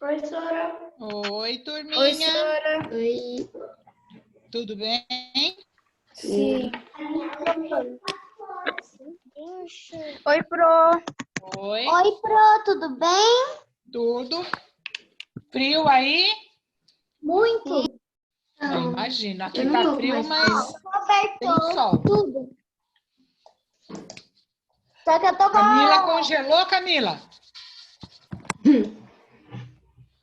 Oi, Sora. Oi, turminha. Oi, Sora. Oi. Tudo bem? Sim. Oi, Pro. Oi. Oi, Pro, tudo bem? Tudo. Frio aí? Muito. Eu imagino. Aqui eu não tá tô com frio, mais mas Roberto, tem sol. tudo. Só que eu tô com... Camila congelou, Camila?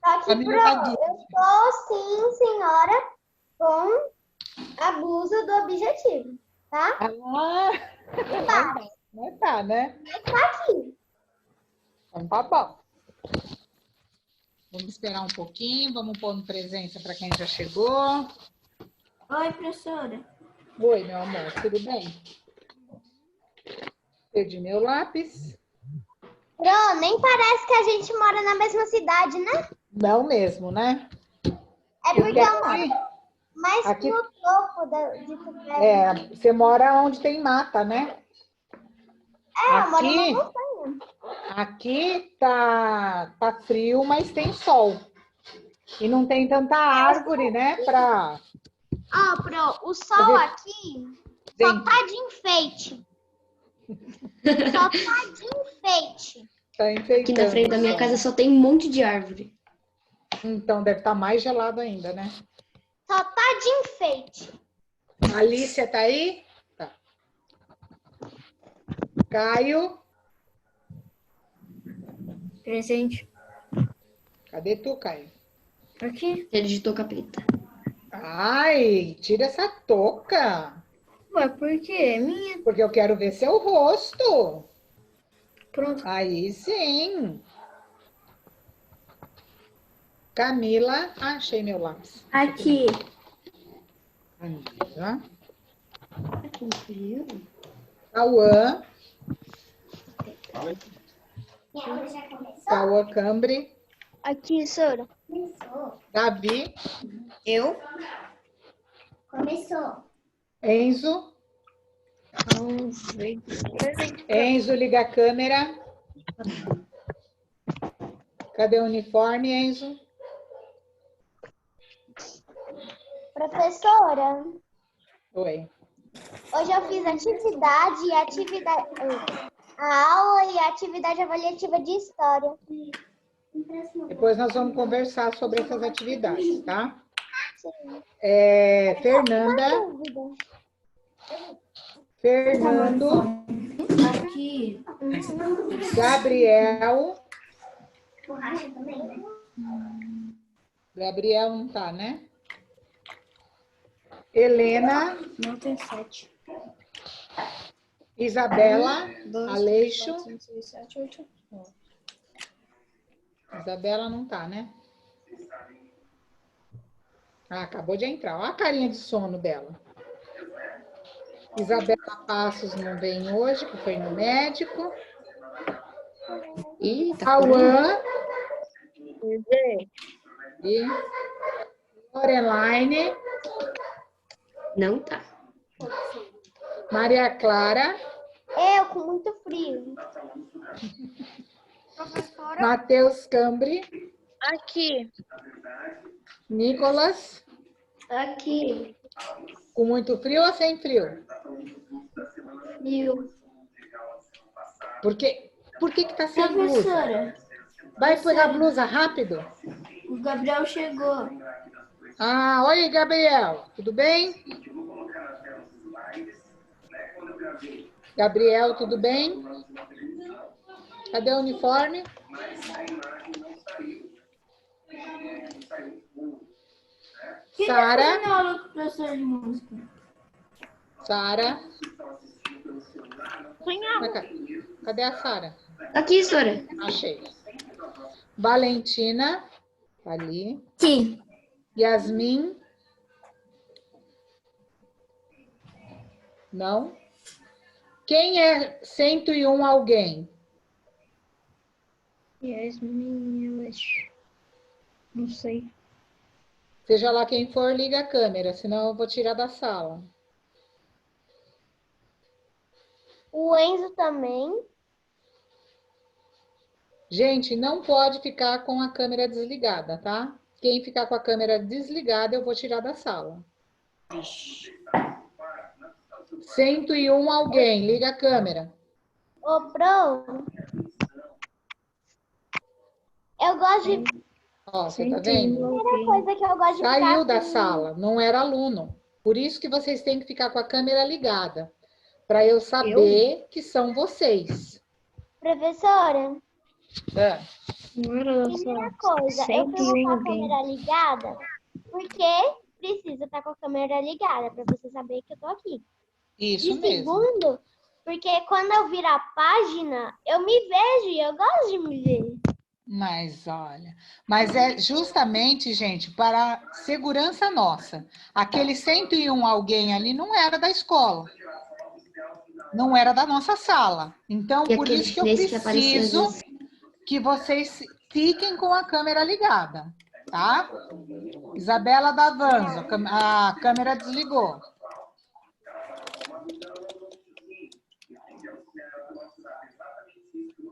Só que, Camila Pro, tá dura. eu tô, sim, senhora, com a blusa do objetivo, tá? Não tá, né? Tá aqui. Então tá bom. Vamos esperar um pouquinho, vamos pôr no presença para quem já chegou. Oi, professora. Oi, meu amor, tudo bem? Perdi meu lápis. Pro, nem parece que a gente mora na mesma cidade, né? Não mesmo, né? É porque eu moro Aqui, mais aqui- no topo de Tubarão. você mora onde tem mata, né? Eu moro numa Aqui, montanha. aqui tá frio, mas tem sol. E não tem tanta árvore, né? Ó, Pro, o sol aqui só Gente, tá de enfeite. Só tá de enfeite. tá enfeitando. Aqui na frente da minha o sol. casa só tem um monte de árvore. Então deve estar mais gelado ainda, né? Só tá de enfeite. A Alicia tá aí? Tá. Caio, Presente. cadê tu, Caio? Aqui. Ele digitou capeta. Ai, tira essa touca, Ué, por quê? É minha. porque eu quero ver seu rosto. Pronto. Aí sim. Camila, achei meu lápis. Aqui. Camila. Com frio? Cauã, Minha aula já começou? Cauã Cambre, Aqui, Sora. Começou. Davi, Eu? Começou. Enzo. Presente. Enzo, liga a câmera. Cadê o uniforme, Enzo? Professora, Oi. hoje eu fiz a aula e a atividade avaliativa de história. Depois nós vamos conversar sobre essas atividades, tá? Sim. Fernanda, Dúvida. Fernando, Aqui. Gabriel. Borracha também, né? Gabriel não tá, né? Helena, Não tem 7. Isabela, 2, Aleixo. 4, 5, 6, 7, 8, 9. Isabela não tá, né? Ah, acabou de entrar. Olha a carinha de sono dela. Isabela Passos não vem hoje, que foi no médico. Ih, tá curando. Cauã e Loreline, Não tá. Maria Clara, Eu com muito frio. Matheus Cambre, Aqui. Nicolas, Aqui. com muito frio ou sem frio? Frio. Por que tá sem blusa? Professora, Vai pegar a blusa rápido? o Gabriel chegou. Ah, oi, Gabriel. Tudo bem? Gabriel, tudo bem? Cadê o uniforme? Sara. Quem tá fazendo aula com o professor de música? Sara. Cadê a Sara? Aqui, Sora. Achei. Valentina. Tá ali. Aqui. Yasmin. Não. Quem é 101 alguém? Yasmin, eu acho. Não sei. Seja lá quem for, liga a câmera, senão eu vou tirar da sala. O Enzo também. Gente, não pode ficar com a câmera desligada, tá? Quem ficar com a câmera desligada, eu vou tirar da sala. 101 alguém, liga a câmera. Ô, Pro, eu gosto de... Ó, você tá vendo? Primeira coisa que eu gosto de Saiu ficar da com- sala, não era aluno. Por isso que vocês têm que ficar com a câmera ligada, para eu saber que são vocês. Professora, É. Não era primeira só coisa, eu fico com a alguém. câmera ligada, porque precisa estar com a câmera ligada, para você saber que eu tô aqui. Isso E mesmo. segundo, porque quando eu virar a página, eu me vejo e eu gosto de me ver. Mas olha, mas é justamente, gente, para a segurança nossa. Aquele 101 alguém ali não era da escola. Não era da nossa sala. Então, E por aquele isso que eu chinês que aparecia às preciso vezes. que vocês fiquem com a câmera ligada, tá? Isabela Davanzo, a câmera desligou.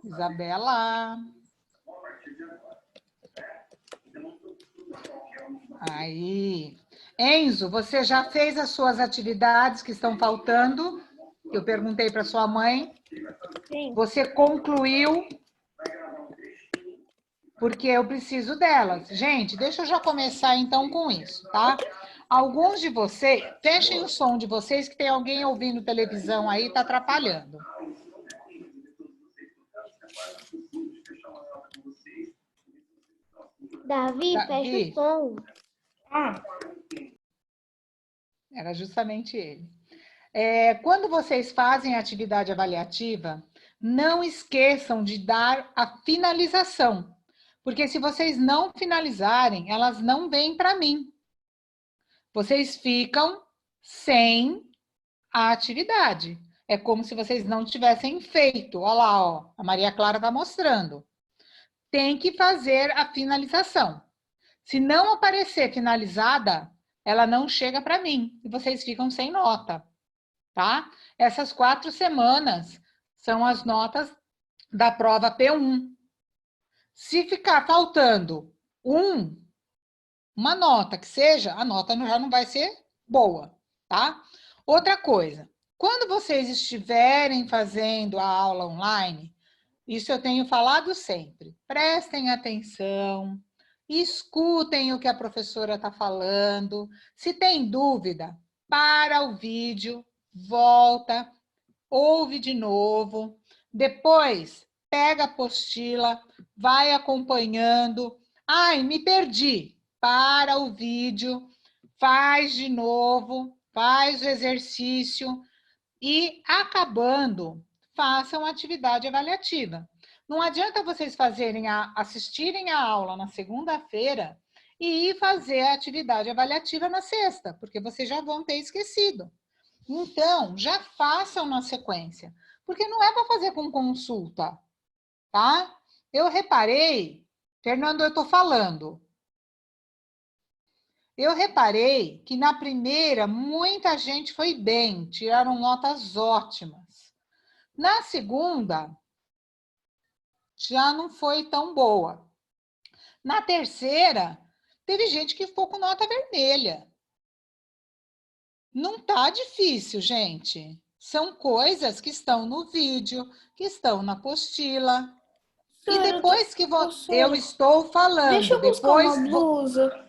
Isabela. Aí. Enzo, você já fez as suas atividades que estão faltando? Eu perguntei para sua mãe. Sim. Você concluiu? Porque eu preciso delas. Gente, deixa eu já começar então com isso, tá? Alguns de vocês, fechem o som de vocês, que tem alguém ouvindo televisão aí, está atrapalhando. Davi, fecha o som. Era justamente ele. Quando vocês fazem atividade avaliativa, não esqueçam de dar a finalização. Porque se vocês não finalizarem, elas não vêm para mim. Vocês ficam sem a atividade. É como se vocês não tivessem feito. Olha lá, ó, a Maria Clara está mostrando. Tem que fazer a finalização. Se não aparecer finalizada, ela não chega para mim. E vocês ficam sem nota, tá? Essas 4 semanas são as notas da prova P1. Se ficar faltando uma nota que seja, a nota já não vai ser boa, tá? Outra coisa, quando vocês estiverem fazendo a aula online, isso eu tenho falado sempre, prestem atenção, escutem o que a professora está falando. Se tem dúvida, para o vídeo, volta, ouve de novo, depois pega a apostila, vai acompanhando. Ai, me perdi. Para o vídeo, faz de novo, faz o exercício e, acabando, façam atividade avaliativa. Não adianta vocês assistirem a aula na segunda-feira e ir fazer a atividade avaliativa na sexta, porque vocês já vão ter esquecido. Então, já façam na sequência, porque não é para fazer com consulta, tá? Eu reparei, Fernando, eu estou falando. Eu reparei que na primeira muita gente foi bem, tiraram notas ótimas. Na segunda, já não foi tão boa. Na terceira, teve gente que ficou com nota vermelha. Não tá difícil, gente. São coisas que estão no vídeo, que estão na apostila. E depois que eu estou falando, Deixa eu buscar depois uma blusa.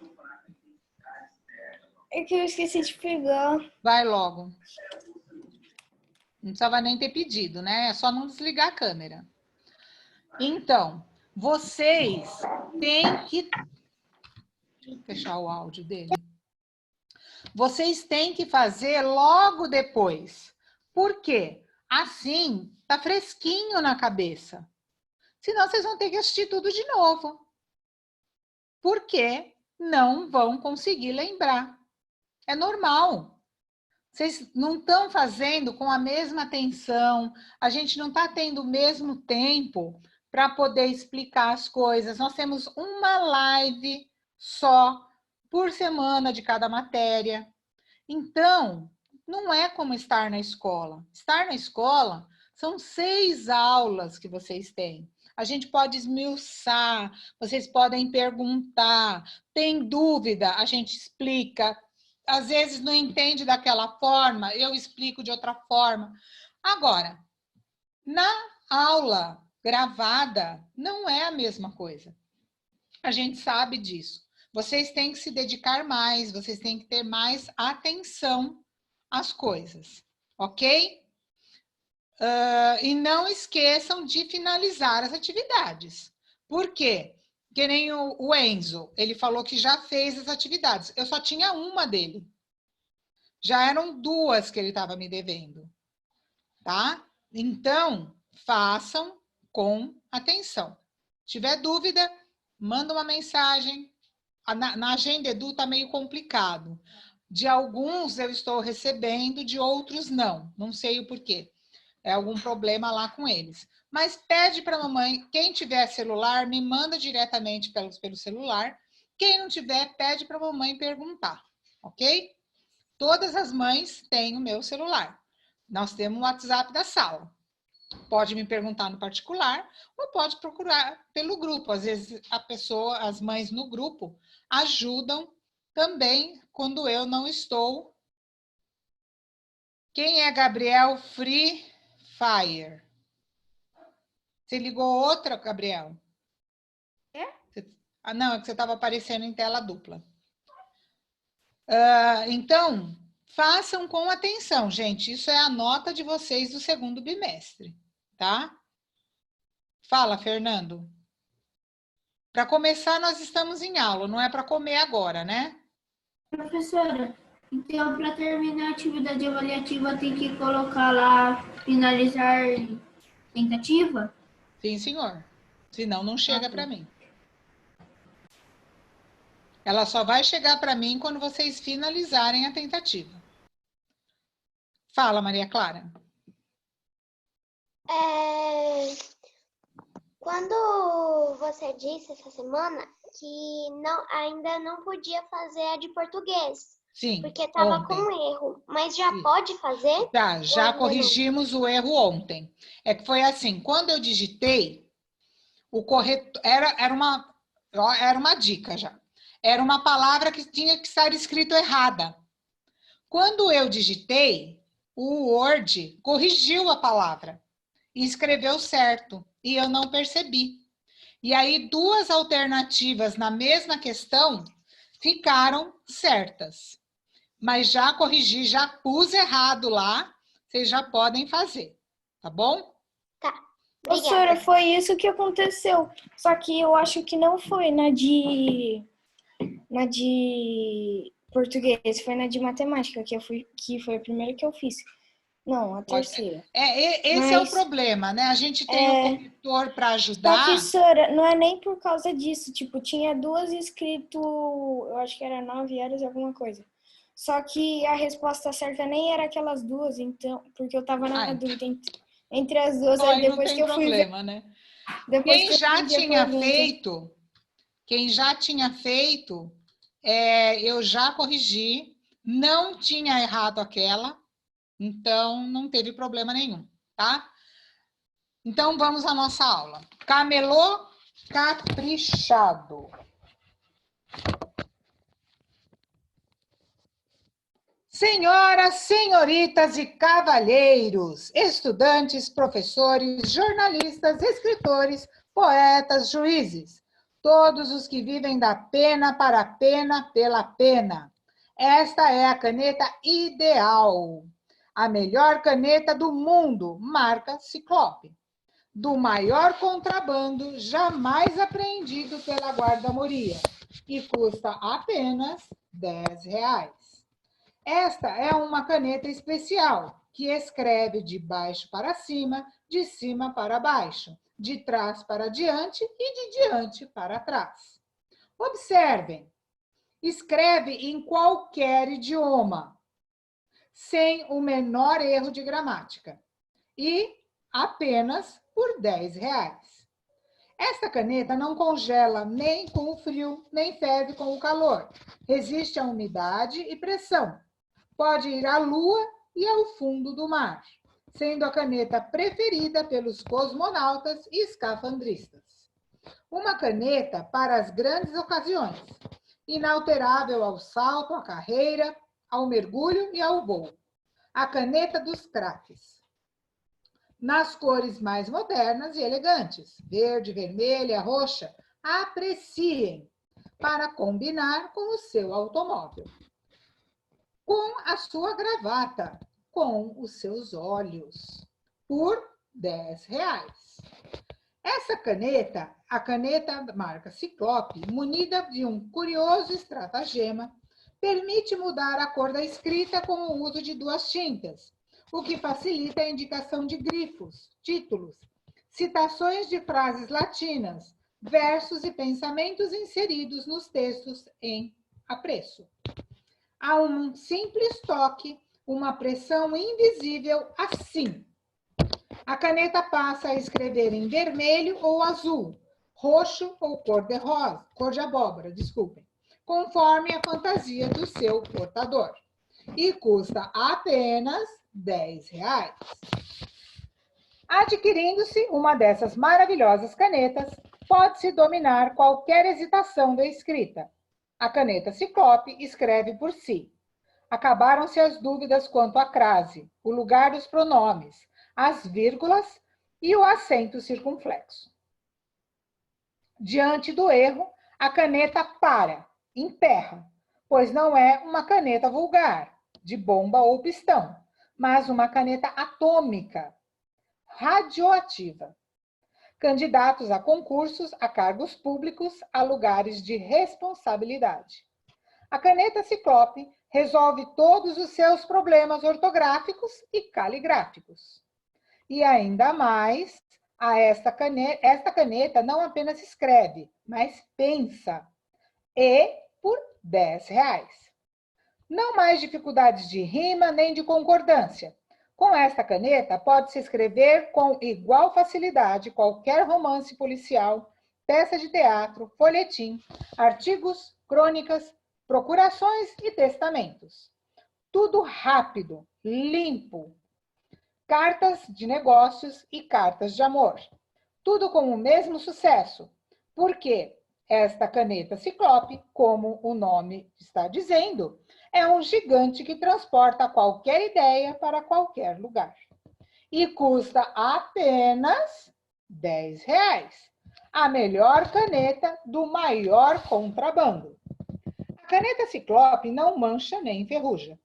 É que eu esqueci de pegar. vai logo. Não precisava nem ter pedido, né? É só não desligar a câmera. Então, vocês têm que... Deixa eu fechar o áudio dele. Vocês têm que fazer logo depois. Por quê? Assim, tá fresquinho na cabeça. Senão, vocês vão ter que assistir tudo de novo. Porque não vão conseguir lembrar. É normal. Vocês não estão fazendo com a mesma atenção, a gente não está tendo o mesmo tempo para poder explicar as coisas. Nós temos uma live só por semana de cada matéria. Então, não é como estar na escola. Estar na escola são 6 aulas que vocês têm. A gente pode esmiuçar, vocês podem perguntar, tem dúvida, a gente explica. Às vezes não entende daquela forma, eu explico de outra forma. Agora, na aula gravada, não é a mesma coisa. A gente sabe disso. Vocês têm que se dedicar mais, vocês têm que ter mais atenção às coisas, ok? E não esqueçam de finalizar as atividades. Por quê? Que nem o Enzo, ele falou que já fez as atividades. Eu só tinha uma dele. Já eram 2 que ele estava me devendo, tá? Então, façam com atenção. Se tiver dúvida, manda uma mensagem. Na Agenda Edu está meio complicado. De alguns eu estou recebendo, de outros não. Não sei o porquê. É algum problema lá com eles. Mas pede para a mamãe, quem tiver celular, me manda diretamente pelo celular. Quem não tiver, pede para a mamãe perguntar, ok? Todas as mães têm o meu celular. Nós temos o WhatsApp da sala. Pode me perguntar no particular ou pode procurar pelo grupo. Às vezes as mães no grupo ajudam também quando eu não estou. Quem é Gabriel Free Fire? Você ligou outra, Gabriel? Não, é que você estava aparecendo em tela dupla. Então, façam com atenção, gente. Isso é a nota de vocês do segundo bimestre, tá? Fala, Fernando. Para começar, nós estamos em aula, não é para comer agora, né? Professora, então para terminar a atividade avaliativa tem que colocar lá finalizar tentativa? Sim, senhor. Senão, não chega para mim. Ela só vai chegar para mim quando vocês finalizarem a tentativa. Fala, Maria Clara. Quando você disse essa semana que ainda não podia fazer a de português, Sim, porque estava ontem. com erro, mas já Sim. pode fazer? Já corrigimos o erro ontem. É que foi assim, quando eu digitei, o corretor era uma dica já. Era uma palavra que tinha que estar escrito errada. Quando eu digitei, o Word corrigiu a palavra e escreveu certo, e eu não percebi. E aí, 2 alternativas na mesma questão ficaram certas. Mas já corrigi, já pus errado lá, vocês já podem fazer, tá bom? Tá. Professora, foi isso que aconteceu. Só que eu acho que não foi na de português, foi na de matemática, que foi a primeira que eu fiz. Não, a terceira. Esse é o problema, né? A gente tem o corretor para ajudar. Só que, senhora, não é nem por causa disso. Tipo, tinha 2 escrito, eu acho que era 9 horas alguma coisa. Só que a resposta certa nem era aquelas 2, então, porque eu tava na dúvida entre as 2. Aí depois que eu fui ver, né? depois Quem que eu já fiz a tinha pergunta. feito, eu já corrigi, não tinha errado aquela, então não teve problema nenhum, tá? Então vamos à nossa aula. Camelô caprichado. Senhoras, senhoritas e cavalheiros, estudantes, professores, jornalistas, escritores, poetas, juízes, todos os que vivem da pena para a pena pela pena. Esta é a caneta ideal, a melhor caneta do mundo, marca Ciclope, do maior contrabando jamais apreendido pela Guarda-Moria, e custa apenas R$10. Esta é uma caneta especial, que escreve de baixo para cima, de cima para baixo, de trás para diante e de diante para trás. Observem, escreve em qualquer idioma, sem o menor erro de gramática, e apenas por R$10. Esta caneta não congela nem com o frio, nem ferve com o calor. Resiste à umidade e pressão. Pode ir à lua e ao fundo do mar. sendo a caneta preferida pelos cosmonautas e escafandristas. Uma caneta para as grandes ocasiões, inalterável ao salto, à carreira, ao mergulho e ao voo. A caneta dos craques. Nas cores mais modernas e elegantes, verde, vermelha, roxa, apreciem para combinar com o seu automóvel, com a sua gravata, com os seus olhos, por R$10. Essa caneta, a caneta marca Ciclope, munida de um curioso estratagema, permite mudar a cor da escrita com o uso de duas tintas, o que facilita a indicação de grifos, títulos, citações de frases latinas, versos e pensamentos inseridos nos textos em apreço. A um simples toque, uma pressão invisível assim. A caneta passa a escrever em vermelho ou azul, roxo ou cor de abóbora, desculpem, conforme a fantasia do seu portador. E custa apenas R$10. Adquirindo-se uma dessas maravilhosas canetas, pode-se dominar qualquer hesitação da escrita. A caneta Ciclope escreve por si. Acabaram-se as dúvidas quanto à crase, o lugar dos pronomes, as vírgulas e o acento circunflexo. Diante do erro, a caneta para, emperra, pois não é uma caneta vulgar, de bomba ou pistão, mas uma caneta atômica, radioativa. Candidatos a concursos, a cargos públicos, a lugares de responsabilidade. A caneta Ciclope resolve todos os seus problemas ortográficos e caligráficos. E ainda mais, esta caneta não apenas escreve, mas pensa. E por R$10. Não mais dificuldades de rima nem de concordância. Com esta caneta, pode-se escrever com igual facilidade qualquer romance policial, peça de teatro, folhetim, artigos, crônicas, procurações e testamentos. Tudo rápido, limpo. Cartas de negócios e cartas de amor. Tudo com o mesmo sucesso, porque esta caneta Ciclope, como o nome está dizendo, é um gigante que transporta qualquer ideia para qualquer lugar. E custa apenas R$10. A melhor caneta do maior contrabando. A caneta Ciclope não mancha nem enferruja.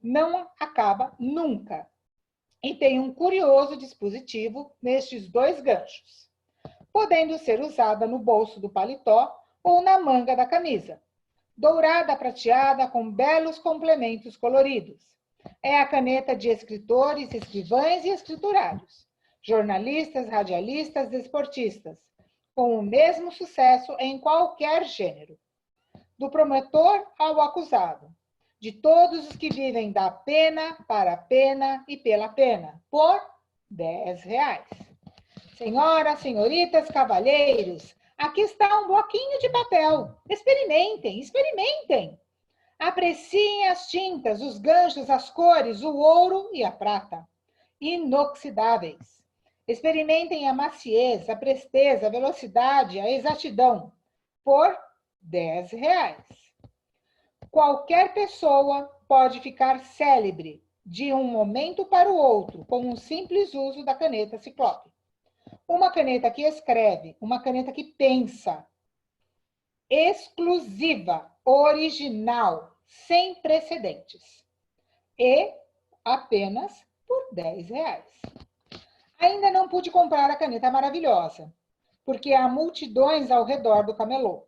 Não acaba nunca. E tem um curioso dispositivo nestes dois ganchos, podendo ser usada no bolso do paletó ou na manga da camisa. Dourada prateada com belos complementos coloridos. É a caneta de escritores, escrivães e escriturários, jornalistas, radialistas, desportistas, com o mesmo sucesso em qualquer gênero. Do promotor ao acusado, de todos os que vivem da pena, para a pena e pela pena, por R$10. Senhoras, senhoritas, cavalheiros, aqui está um bloquinho de papel. Experimentem, experimentem. Apreciem as tintas, os ganchos, as cores, o ouro e a prata. Inoxidáveis. Experimentem a maciez, a presteza, a velocidade, a exatidão, por R$10. Qualquer pessoa pode ficar célebre de um momento para o outro com um simples uso da caneta Ciclope. Uma caneta que escreve, uma caneta que pensa, exclusiva, original, sem precedentes. E apenas por R$10. Ainda não pude comprar a caneta maravilhosa, porque há multidões ao redor do camelô.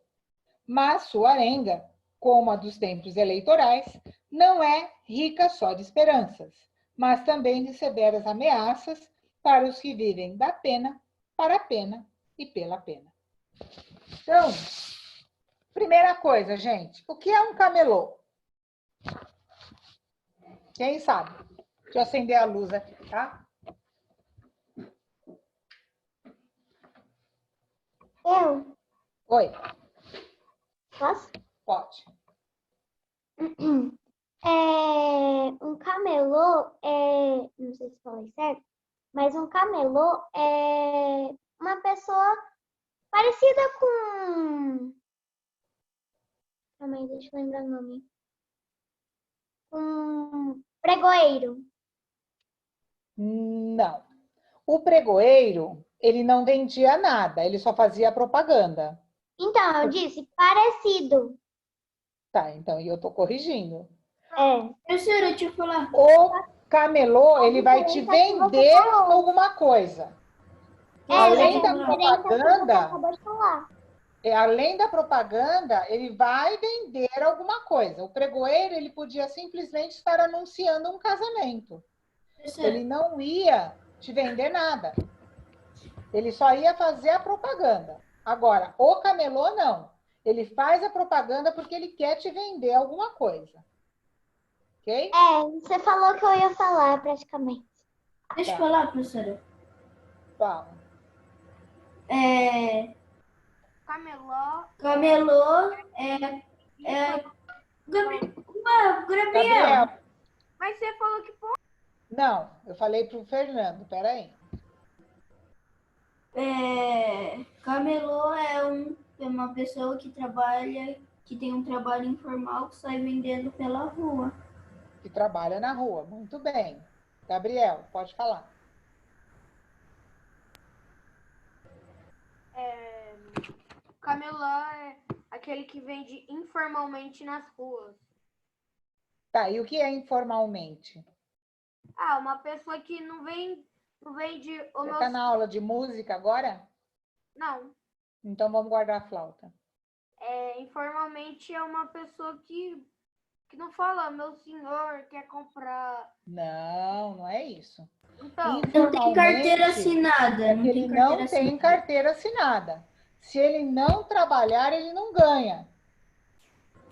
Mas sua arenga, como a dos tempos eleitorais, não é rica só de esperanças, mas também de severas ameaças para os que vivem da pena, para a pena e pela pena. Então, primeira coisa, gente, o que é um camelô? Quem sabe? Deixa eu acender a luz aqui, tá? Eu? Oi. Posso? Pode. Um camelô é... Não sei se falei certo, mas um camelô é uma pessoa parecida com... Calma aí, deixa eu lembrar o nome. Um pregoeiro. Não. O pregoeiro, ele não vendia nada, ele só fazia propaganda. Então, eu disse parecido. Tá, então, e eu tô corrigindo. É. Professora, deixa eu falar. O camelô, ele vai te diferença é que você vender falou. alguma coisa. Além da propaganda, além da propaganda, ele vai vender alguma coisa. O pregoeiro, ele podia simplesmente estar anunciando um casamento. Ele não ia te vender nada. Ele só ia fazer a propaganda. Agora, o camelô, não. Ele faz a propaganda porque ele quer te vender alguma coisa. Ok? Você falou que eu ia falar praticamente. Deixa eu falar, professora. Fala. Camelô é Gabriel. Gabriel. Mas você falou que Não, eu falei para o Fernando, peraí. Camelô é uma pessoa que trabalha, que tem um trabalho informal que sai vendendo pela rua. Que trabalha na rua. Muito bem. Gabriel, pode falar. camelô é aquele que vende informalmente nas ruas. Tá, e o que é informalmente? Uma pessoa que não vende o Você meu... está na aula de música agora? Não. Então vamos guardar a flauta. Informalmente é uma pessoa que não fala, meu senhor quer comprar. Não, não é isso. Então, Não tem carteira assinada. É que ele não tem carteira assinada. Se ele não trabalhar, ele não ganha.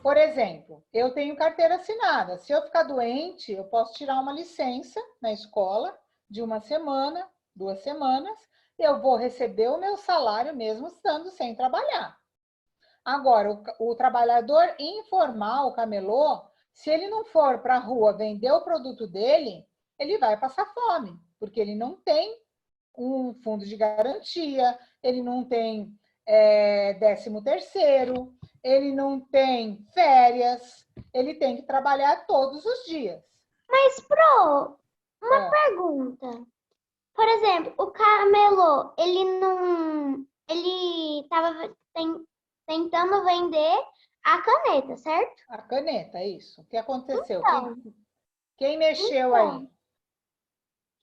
Por exemplo, eu tenho carteira assinada. Se eu ficar doente, eu posso tirar uma licença na escola de 1 semana, 2 semanas, e eu vou receber o meu salário mesmo estando sem trabalhar. Agora, o trabalhador informal, o camelô, se ele não for para a rua vender o produto dele, ele vai passar fome, porque ele não tem um fundo de garantia, ele não tem 13º, ele não tem férias, ele tem que trabalhar todos os dias. Mas, Pro, uma pergunta. Por exemplo, o camelô, ele estava tentando vender a caneta, certo? A caneta, é isso. O que aconteceu? Então, Quem mexeu aí?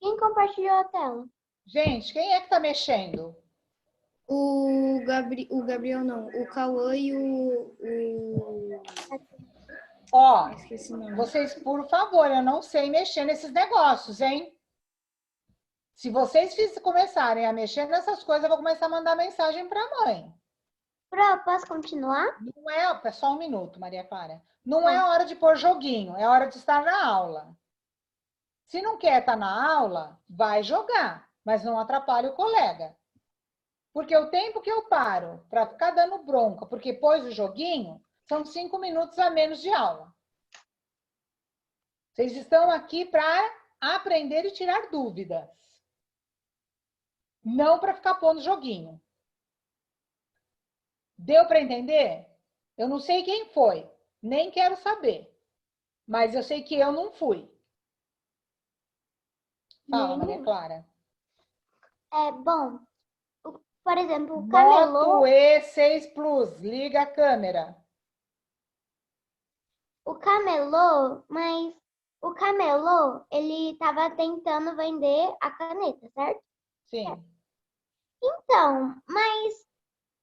Quem compartilhou a tela? Gente, quem é que está mexendo? O Gabriel não, o Cauã e Ó, esqueci o nome. vocês, por favor, eu não sei mexer nesses negócios, hein? Se vocês começarem a mexer nessas coisas, eu vou começar a mandar mensagem para a mãe. Pro, posso continuar? Não é só um minuto, Maria Clara. Não é hora de pôr joguinho, é hora de estar na aula. Se não quer estar na aula, vai jogar, mas não atrapalhe o colega. Porque o tempo que eu paro para ficar dando bronca, porque pôs o joguinho, são 5 minutos a menos de aula. Vocês estão aqui para aprender e tirar dúvidas. Não para ficar pondo joguinho. Deu para entender? Eu não sei quem foi, nem quero saber. Mas eu sei que eu não fui. Fala, Maria Clara. Bom, por exemplo, o camelô... Moto E6 Plus, liga a câmera. O camelô, ele estava tentando vender a caneta, certo? Sim. Então, mas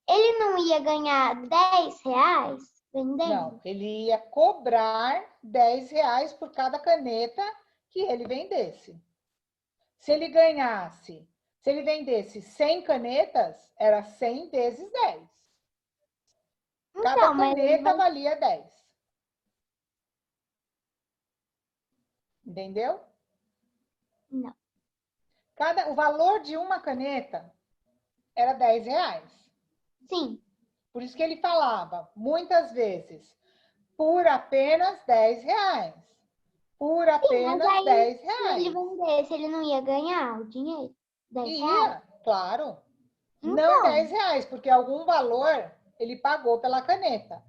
ele não ia ganhar R$10 vendendo? Não, ele ia cobrar R$10 por cada caneta que ele vendesse. Se ele vendesse 100 canetas, era 100 vezes 10. Cada caneta valia 10. Entendeu? Não. O valor de uma caneta era R$10. Sim. Por isso que ele falava, muitas vezes, por apenas R$10. por apenas Mas aí, R$10. se ele vendesse, ele não ia ganhar o dinheiro? R$10? Ia, claro. Não Então. R$10, porque algum valor ele pagou pela caneta.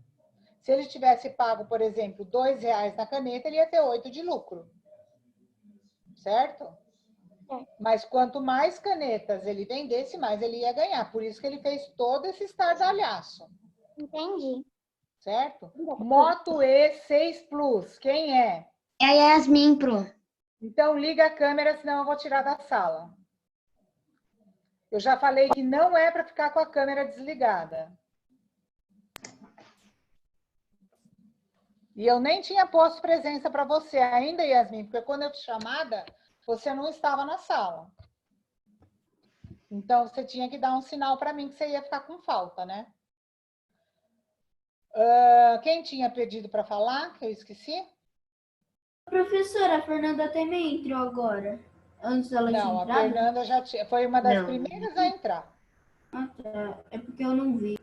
Se ele tivesse pago, por exemplo, R$2 na caneta, ele ia ter 8 de lucro. Certo? Mas quanto mais canetas ele vendesse, mais ele ia ganhar. Por isso que ele fez todo esse estardalhaço. Entendi. Certo? Moto E6 Plus, quem é? É a Yasmin Pro. Então liga a câmera, senão eu vou tirar da sala. Eu já falei que não é para ficar com a câmera desligada. E eu nem tinha posto presença para você ainda, Yasmin, porque quando eu te chamada, você não estava na sala. Então, você tinha que dar um sinal para mim que você ia ficar com falta, né? Quem tinha pedido para falar, que eu esqueci? Professora, a Fernanda também entrou agora. Antes dela tinha Não, a entrado? Fernanda já tinha, foi uma das Não. primeiras a entrar. Ah, tá. É porque eu não vi.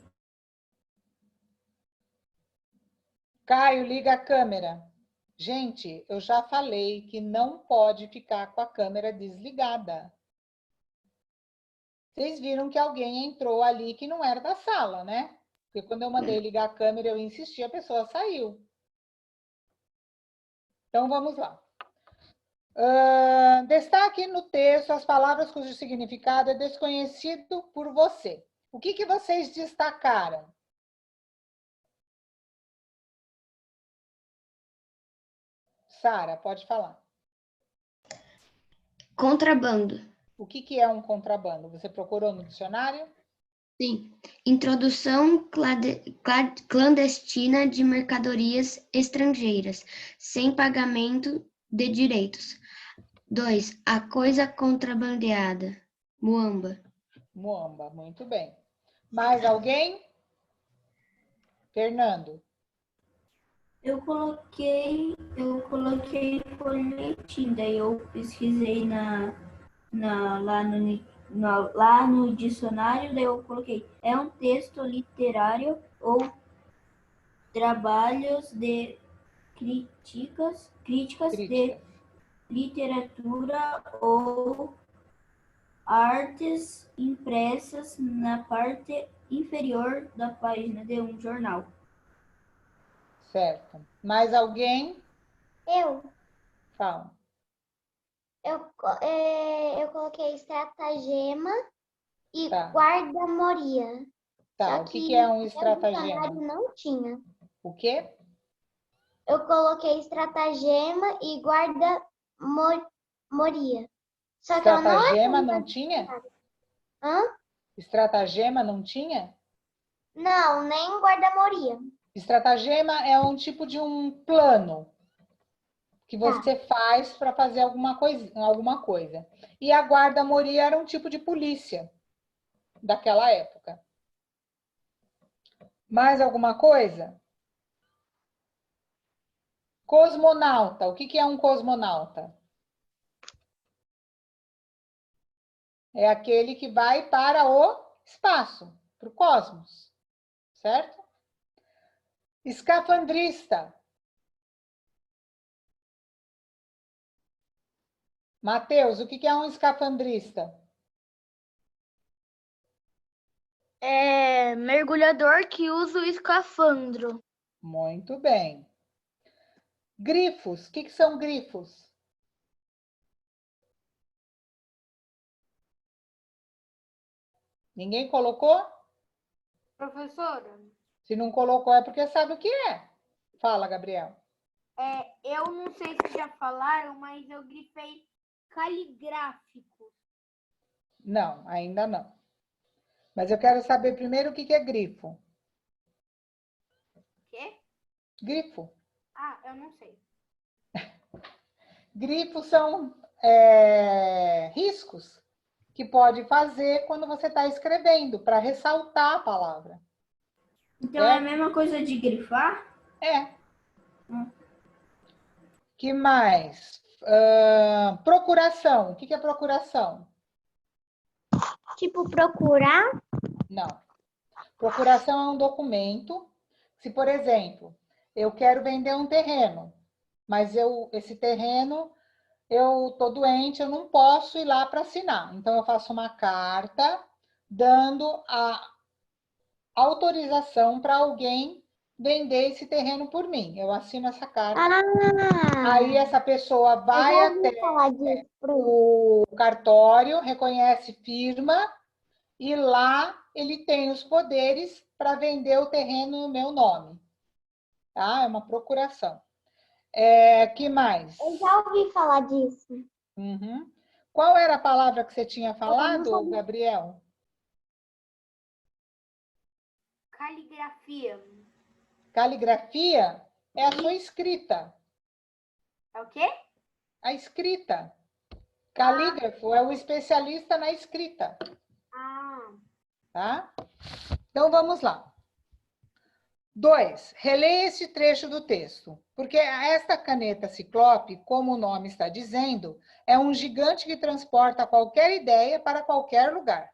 Caio, liga a câmera. Gente, eu já falei que não pode ficar com a câmera desligada. Vocês viram que alguém entrou ali que não era da sala, né? Porque quando eu mandei ligar a câmera, eu insisti, a pessoa saiu. Então, vamos lá. Destaque no texto as palavras cujo significado é desconhecido por você. O que vocês destacaram? Sara, pode falar. Contrabando. O que é um contrabando? Você procurou no dicionário? Sim. Introdução clandestina de mercadorias estrangeiras, sem pagamento de direitos. 2. A coisa contrabandeada. Muamba. Muamba, muito bem. Mais alguém? Fernando. Eu coloquei folhetim, daí eu pesquisei lá no dicionário, daí eu coloquei, é um texto literário ou trabalhos de críticas de literatura ou artes impressas na parte inferior da página de um jornal. Certo. Mais alguém? Eu Fala. coloquei estratagema e Tá. guarda-moria. Tá, Só o que é um no estratagema? dicionário não tinha. O quê? Eu coloquei estratagema e guarda-moria. Só que ela não é Estratagema não tinha? Hã? Estratagema não tinha? Não, nem guarda-moria. Estratagema é um tipo de um plano que você faz para fazer alguma coisa. E a guarda-moria era um tipo de polícia daquela época. Mais alguma coisa? Cosmonauta. O que é um cosmonauta? É aquele que vai para o espaço, para o cosmos. Certo? Escafandrista. Matheus, o que é um escafandrista? É mergulhador que usa o escafandro. Muito bem. Grifos. O que são grifos? Ninguém colocou? Professora, Se não colocou é porque sabe o que é. Fala, Gabriel. eu não sei se já falaram, mas eu grifei caligráfico. Não, ainda não. Mas eu quero saber primeiro o que é grifo. Quê? Grifo. Ah, eu não sei. Grifos são riscos que pode fazer quando você está escrevendo, para ressaltar a palavra. Então é a mesma coisa de grifar? É. Que mais? Procuração. O que é procuração? Tipo, procurar. Não. Procuração é um documento. Se, por exemplo, eu quero vender um terreno, mas esse terreno, eu tô doente, eu não posso ir lá para assinar. Então, eu faço uma carta dando a autorização para alguém vender esse terreno por mim. Eu assino essa carta. Aí essa pessoa vai até o cartório, reconhece firma e lá ele tem os poderes para vender o terreno no meu nome. Tá? É uma procuração. Que mais? Eu já ouvi falar disso. Uhum. Qual era a palavra que você tinha falado, Gabriel? Caligrafia. Caligrafia é a sua escrita. É o quê? A escrita. Calígrafo é o especialista na escrita. Tá? Então, vamos lá. 2. Releia este trecho do texto. Porque esta caneta ciclope, como o nome está dizendo, é um gigante que transporta qualquer ideia para qualquer lugar.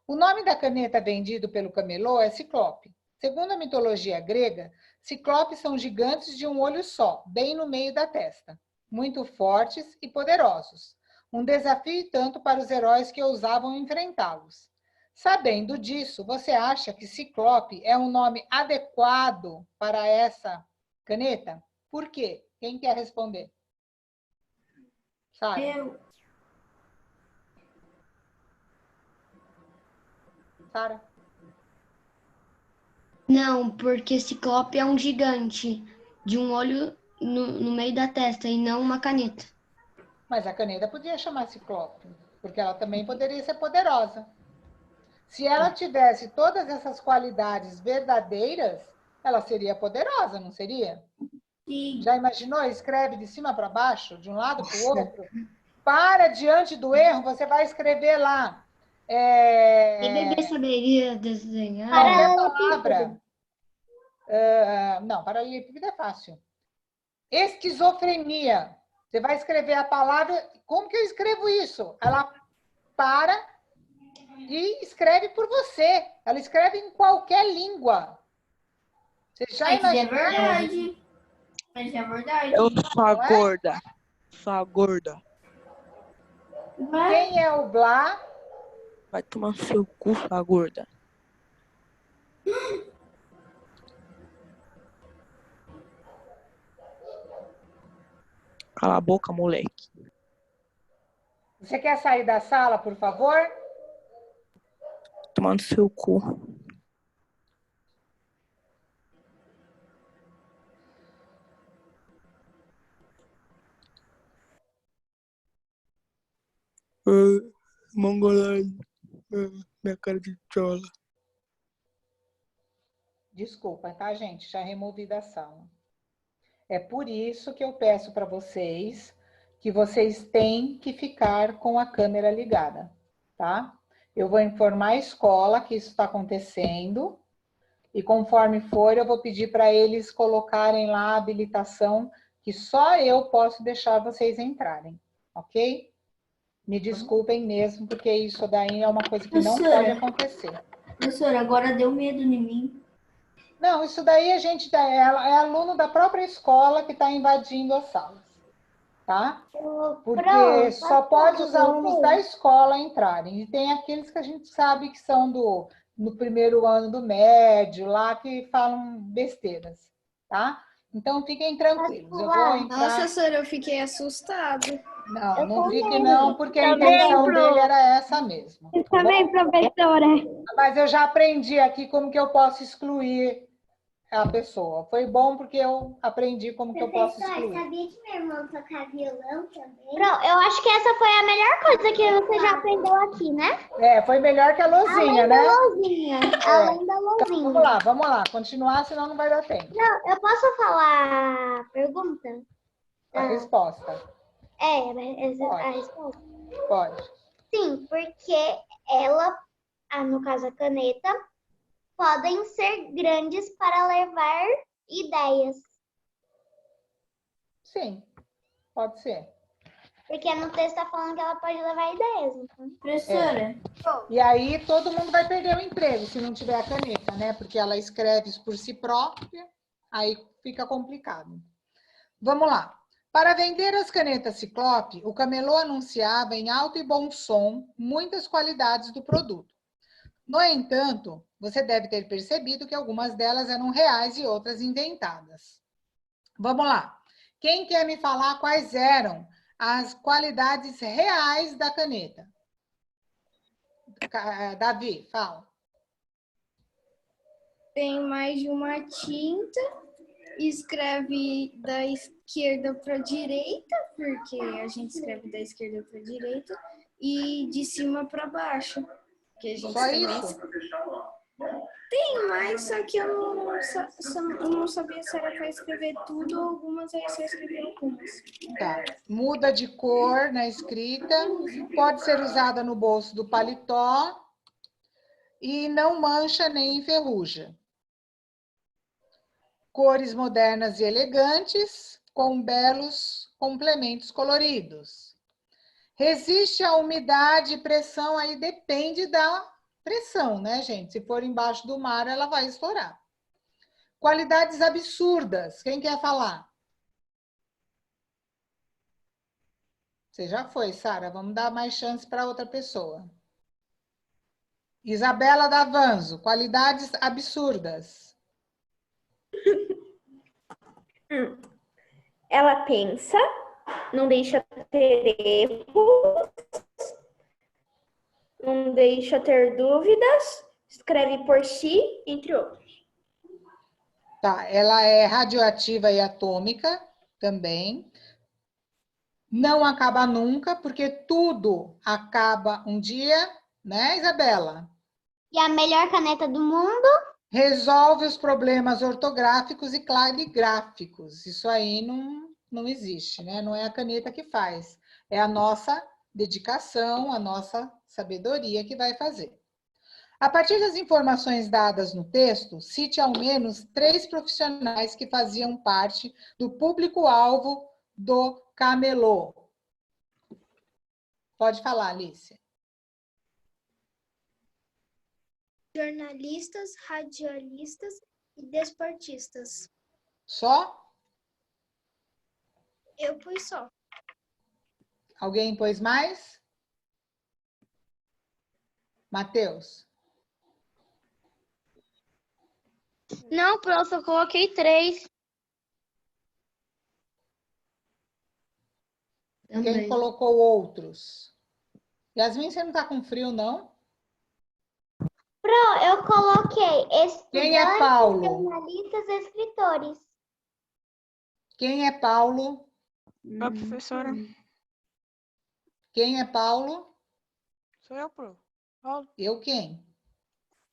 O nome da caneta vendido pelo camelô é ciclope. Segundo a mitologia grega, ciclopes são gigantes de um olho só, bem no meio da testa, muito fortes e poderosos. Um desafio e tanto para os heróis que ousavam enfrentá-los. Sabendo disso, você acha que ciclope é um nome adequado para essa caneta? Por quê? Quem quer responder? Sara? Eu. Sara? Não, porque ciclope é um gigante de um olho no meio da testa e não uma caneta. Mas a caneta podia chamar ciclope, porque ela também poderia ser poderosa. Se ela tivesse todas essas qualidades verdadeiras, ela seria poderosa, não seria? Sim. Já imaginou? Escreve de cima para baixo, de um lado para o outro. Para diante do erro, você vai escrever lá. E bebê saberia desenhar? Qualquer palavra. Não, paralelepípedo é fácil. Esquizofrenia. Você vai escrever a palavra. Como que eu escrevo isso? Ela para e escreve por você. Ela escreve em qualquer língua. Você já imaginou? É verdade. Mas é verdade. Eu sou a gorda. Sou a gorda. Quem é o Blá? Vai tomar no seu cu, sua gorda. Cala a boca, moleque. Você quer sair da sala, por favor? Tomar no seu cu. Mongolai. Minha cara de chola. Desculpa, tá, gente? Já removi da sala. É por isso que eu peço para vocês que vocês têm que ficar com a câmera ligada, tá? Eu vou informar a escola que isso está acontecendo e conforme for, eu vou pedir para eles colocarem lá a habilitação que só eu posso deixar vocês entrarem, ok? Me desculpem mesmo, porque isso daí é uma coisa que não pode acontecer. Professora, agora deu medo em mim. Não, isso daí a gente é aluno da própria escola que está invadindo as salas, tá? Porque só pode os alunos da escola entrarem. E tem aqueles que a gente sabe que são no primeiro ano do médio, lá que falam besteiras, tá? Então, fiquem tranquilos. Eu vou entrar... Nossa, senhora, eu fiquei assustado. Não, não fique não, porque a intenção dele era essa mesmo. Eu também, professora. Mas eu já aprendi aqui como que eu posso excluir a pessoa. Foi bom porque eu aprendi como que eu posso excluir. Sabia que meu irmão toca violão também? Pronto, eu acho que essa foi a melhor coisa que você já aprendeu aqui, né? Foi melhor que a Lozinha, né? Além da Lozinha. Então, vamos lá. Continuar, senão não vai dar tempo. Não, eu posso falar a pergunta? A resposta. A resposta. Pode. Sim, porque ela, no caso a caneta, podem ser grandes para levar ideias. Sim, pode ser. Porque no texto está falando que ela pode levar ideias. Então. Professora. E aí todo mundo vai perder o emprego se não tiver a caneta, né? Porque ela escreve por si própria, aí fica complicado. Vamos lá. Para vender as canetas Ciclope, o camelô anunciava em alto e bom som muitas qualidades do produto. No entanto, você deve ter percebido que algumas delas eram reais e outras inventadas. Vamos lá. Quem quer me falar quais eram as qualidades reais da caneta? Davi, fala. Tem mais de uma tinta, escreve da esquerda para a direita, porque a gente escreve da esquerda para a direita, e de cima para baixo. Que a gente Só também... isso? Tem mais, só que eu não sabia se era para escrever tudo ou algumas, aí só escrevi algumas. Tá. Muda de cor na escrita, pode ser usada no bolso do paletó e não mancha nem enferruja. Cores modernas e elegantes, com belos complementos coloridos. Resiste à umidade e pressão, aí depende da pressão, né, gente? Se for embaixo do mar, ela vai estourar. Qualidades absurdas. Quem quer falar? Você já foi, Sara. Vamos dar mais chance para outra pessoa. Isabela Davanzo. Qualidades absurdas. Ela pensa, não deixa ter erros, não deixa ter dúvidas, escreve por si, entre outros. Tá, ela é radioativa e atômica também. Não acaba nunca, porque tudo acaba um dia, né, Isabela? E a melhor caneta do mundo? Resolve os problemas ortográficos e caligráficos. Isso aí não existe, né? Não é a caneta que faz. É a nossa dedicação, a nossa sabedoria que vai fazer. A partir das informações dadas no texto, cite ao menos 3 profissionais que faziam parte do público-alvo do camelô. Pode falar, Alice. Jornalistas, radialistas e desportistas. Só? Eu pus só. Alguém pôs mais? Matheus? Não, prof, eu coloquei 3. Quem colocou outros? Yasmin, você não está com frio, não? Pro, eu coloquei Quem é estudantes, Paulo? jornalistas e escritores. Quem é Paulo? A professora. Quem é Paulo? Sou eu, pro. Paulo. Eu quem?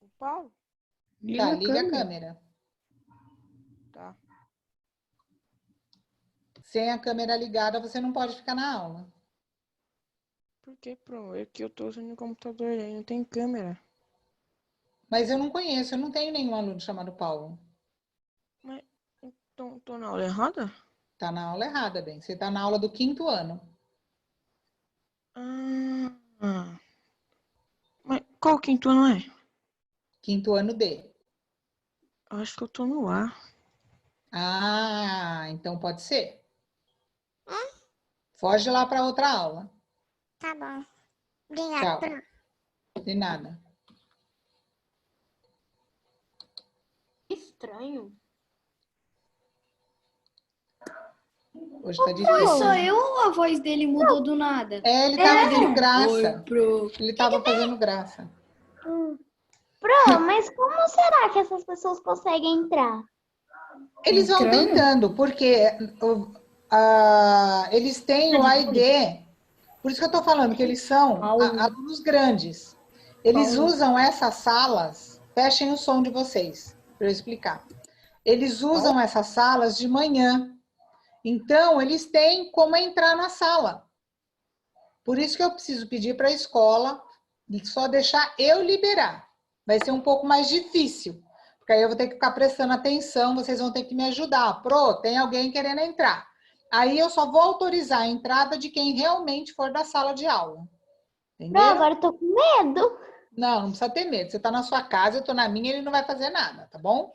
O Paulo? Tá, liga a câmera. Tá. Sem a câmera ligada, você não pode ficar na aula. Por que, pro? É que eu tô usando o computador aí, não tem câmera. Mas eu não conheço, eu não tenho nenhum aluno chamado Paulo. Mas tô na aula errada? Tá na aula errada, bem. Você tá na aula do 5º ano. Ah. Mas qual quinto ano é? 5º ano D. Eu acho que eu tô no A. Ah, então pode ser. Foge lá para outra aula. Tá bom. Tchau. Obrigada. De nada. Estranho. Hoje tá Foi difícil. só eu ou a voz dele mudou do nada? É, ele tava fazendo graça. Oi, pro. Ele tava fazendo graça. Pro, mas como será que essas pessoas conseguem entrar? Eles vão tentando, porque eles têm o AID. Por isso que eu tô falando que eles são alunos grandes. Eles usam essas salas. Fechem o som de vocês, para eu explicar. Eles usam essas salas de manhã. Então, eles têm como entrar na sala. Por isso que eu preciso pedir para a escola só deixar eu liberar. Vai ser um pouco mais difícil, porque aí eu vou ter que ficar prestando atenção, vocês vão ter que me ajudar. Pro, tem alguém querendo entrar. Aí eu só vou autorizar a entrada de quem realmente for da sala de aula. Pro, Entendeu? agora eu tô com medo. Não, não precisa ter medo. Você está na sua casa, eu estou na minha, ele não vai fazer nada, tá bom?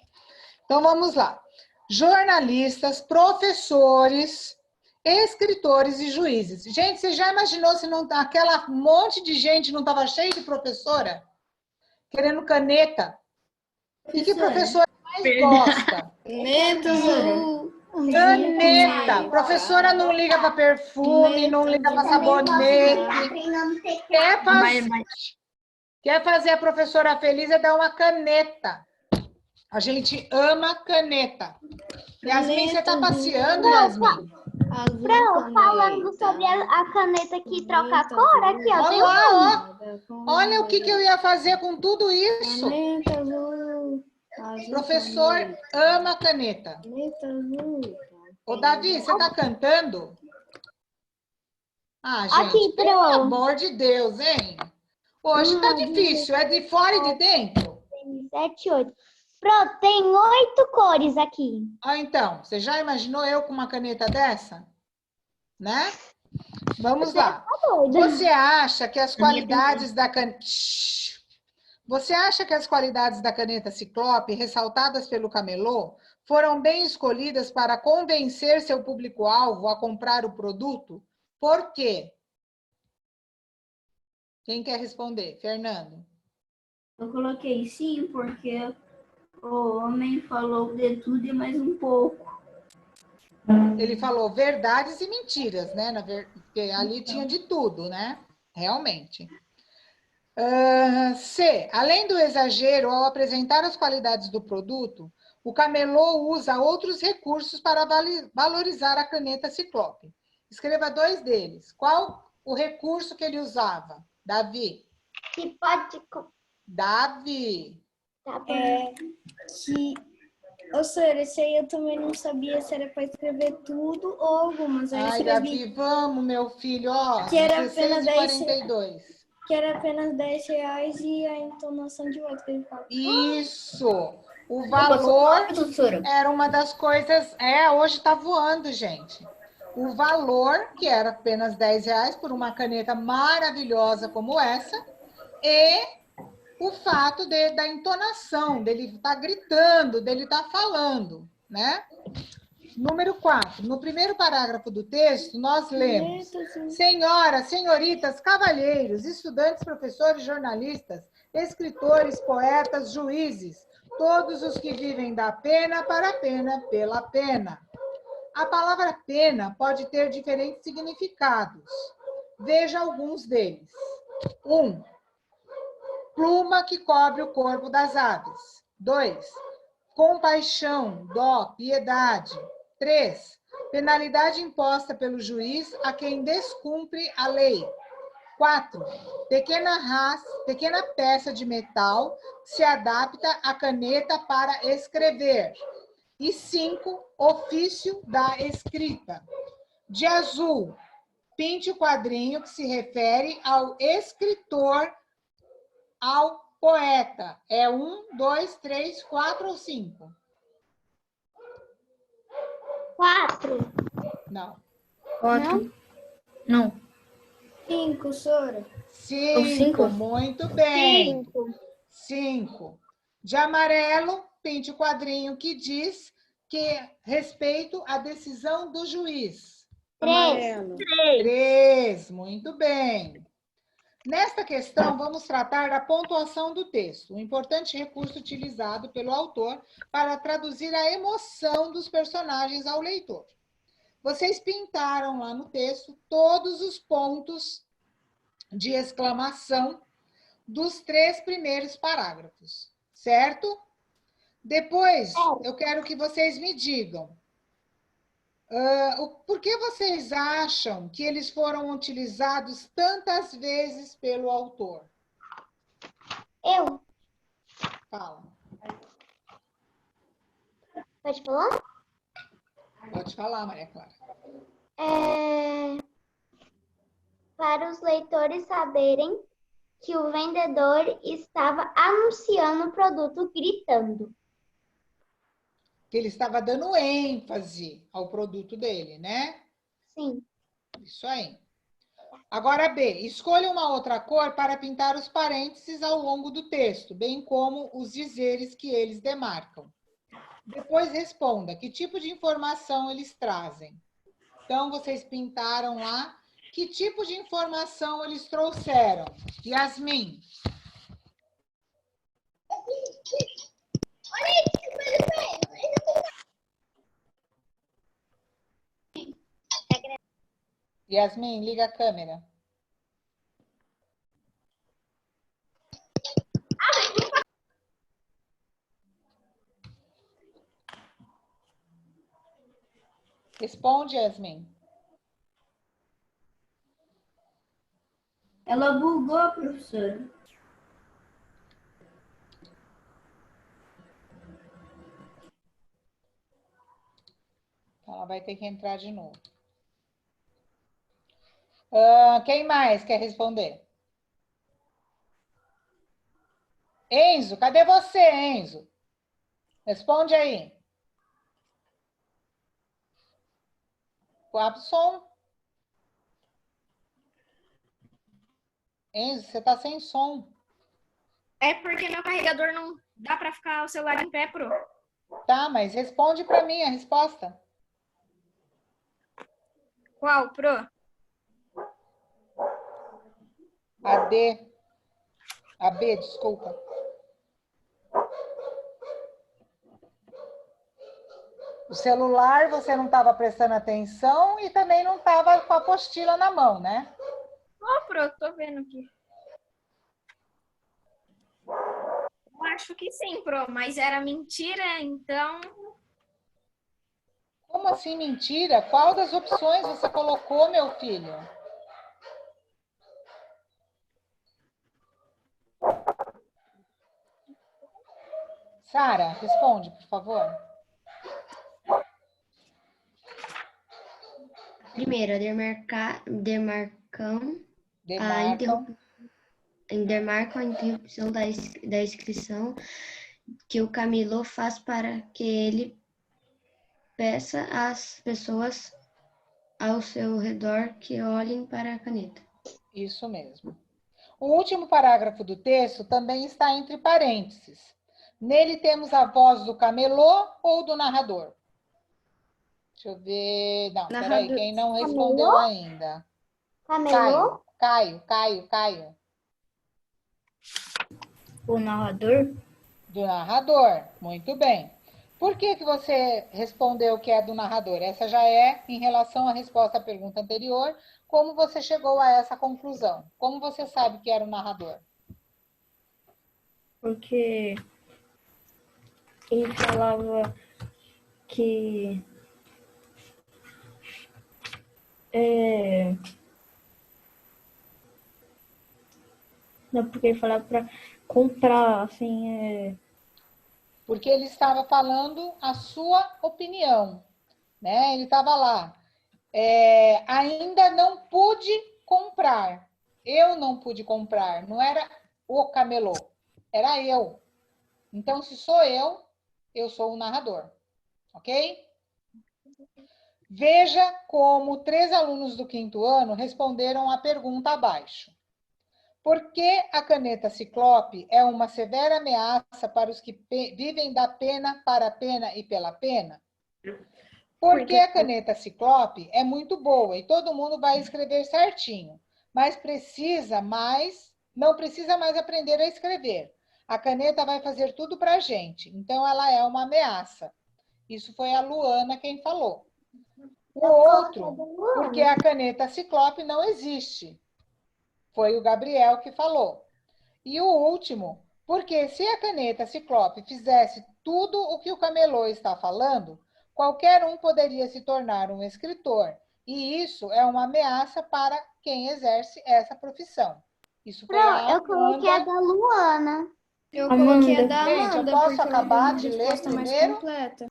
Então, vamos lá. jornalistas, professores, escritores e juízes. Gente, você já imaginou se não aquela monte de gente não estava cheio de professora? Querendo caneta? O que professora mais gosta? Caneta azul. Caneta. Professora não liga para perfume, não liga para sabonete. Quer fazer a professora feliz é dar uma caneta. A gente ama caneta. Yasmin, você está passeando, Yasmin? Falando sobre a caneta que troca a cor, aqui, ó. Olha lá, ó. Olha o que eu ia fazer com tudo isso. Caneta azul. Professor ama caneta. Caneta azul. Ô, Davi, você está cantando? Ah, gente, Aqui, pelo amor de Deus, hein? Hoje tá difícil. É de fora e de dentro? 7, 8. Pronto, tem 8 cores aqui. Ah, então, você já imaginou eu com uma caneta dessa? Né? Vamos lá. Você acha que as qualidades da caneta... Você acha que as qualidades da caneta Ciclope, ressaltadas pelo camelô, foram bem escolhidas para convencer seu público-alvo a comprar o produto? Por quê? Quem quer responder? Fernando. Eu coloquei sim, porque o homem falou de tudo e mais um pouco. Ele falou verdades e mentiras, né? Porque ali tinha de tudo, né? Realmente. C. Além do exagero ao apresentar as qualidades do produto, o camelô usa outros recursos para valorizar a caneta Ciclope. Escreva 2 deles. Qual o recurso que ele usava? Davi. Que pode... Davi. Tá bom. Ô, senhor, esse aí eu também não sabia se era para escrever tudo ou algumas. Aí eu Ai, escrevi Davi, vamos, meu filho, ó. que era apenas 16,42. que era apenas R$10 e a entonação de voz que ele fala. Isso! O valor era uma das coisas... hoje tá voando, gente. O valor, que era apenas R$10 por uma caneta maravilhosa como essa, e o fato da entonação, dele estar gritando, dele estar falando, né? Número 4. No primeiro parágrafo do texto, nós lemos: senhoras, senhoritas, cavalheiros, estudantes, professores, jornalistas, escritores, poetas, juízes, todos os que vivem da pena para a pena, pela pena. A palavra pena pode ter diferentes significados. Veja alguns deles. 1. Pluma que cobre o corpo das aves. 2. Compaixão, dó, piedade. 3. Penalidade imposta pelo juiz a quem descumpre a lei. 4. Pequena peça de metal se adapta à caneta para escrever. E 5. Ofício da escrita. De azul, pinte o quadrinho que se refere ao escritor, ao poeta. É 1, 2, 3, 4 ou 5? 4. Não. 4. Não. 5, Sora. 5, muito bem. 5. De amarelo, pinte o quadrinho que diz que respeito à decisão do juiz. 3, muito bem. Nesta questão, vamos tratar da pontuação do texto, um importante recurso utilizado pelo autor para traduzir a emoção dos personagens ao leitor. Vocês pintaram lá no texto todos os pontos de exclamação dos 3 primeiros parágrafos, certo? Depois, eu quero que vocês me digam por que vocês acham que eles foram utilizados tantas vezes pelo autor? Eu. Fala. Pode falar? Pode falar, Maria Clara. Para os leitores saberem que o vendedor estava anunciando o produto gritando. Que ele estava dando ênfase ao produto dele, né? Sim. Isso aí. Agora, B. Escolha uma outra cor para pintar os parênteses ao longo do texto, bem como os dizeres que eles demarcam. Depois responda, que tipo de informação eles trazem? Então, vocês pintaram lá, que tipo de informação eles trouxeram? Yasmin. Yasmin, liga a câmera. Responde, Yasmin. Ela bugou, professora. Ela vai ter que entrar de novo. Quem mais quer responder? Enzo, cadê você, Enzo? Responde aí. Abre o som. Enzo, você tá sem som. É porque meu carregador não dá para ficar o celular em pé, pro. Tá, mas responde para mim a resposta. Qual, pro? A D. A B, desculpa. O celular você não estava prestando atenção e também não estava com a apostila na mão, né? Ó, pro, tô vendo aqui. Eu acho que sim, pro, mas era mentira, então... Como assim mentira? Qual das opções você colocou, meu filho? Sara, responde, por favor. Primeiro, demarcam a interrupção da inscrição que o Camilo faz para que ele peça às pessoas ao seu redor que olhem para a caneta. Isso mesmo. O último parágrafo do texto também está entre parênteses. Nele temos a voz do camelô ou do narrador? Deixa eu ver. Não, peraí, quem não respondeu Camelô? ainda? Camelô? Caio. O narrador? Do narrador, muito bem. Por que você respondeu que é do narrador? Essa já é em relação à resposta à pergunta anterior. Como você chegou a essa conclusão? Como você sabe que era o narrador? Porque ele falava que não, porque ele falava para comprar, assim, Porque ele estava falando a sua opinião, né? Ele estava lá. Ainda não pude comprar. Eu não pude comprar. Não era o camelô, era eu. Então, se sou eu sou o narrador. Ok? Veja como 3 alunos do 5º ano responderam a pergunta abaixo. Por que a caneta Ciclope é uma severa ameaça para os que vivem da pena, para a pena e pela pena? Porque a caneta Ciclope é muito boa e todo mundo vai escrever certinho, mas não precisa mais aprender a escrever. A caneta vai fazer tudo para a gente, então ela é uma ameaça. Isso foi a Luana quem falou. O outro, porque a caneta Ciclope não existe. Foi o Gabriel que falou. E o último, porque se a caneta Ciclope fizesse tudo o que o camelô está falando, qualquer um poderia se tornar um escritor. E isso é uma ameaça para quem exerce essa profissão. Isso foi a Eu coloquei a da Luana. Eu coloquei a da Gente, Amanda, eu posso porque ela deu acabar uma de ler resposta mais primeiro? completa.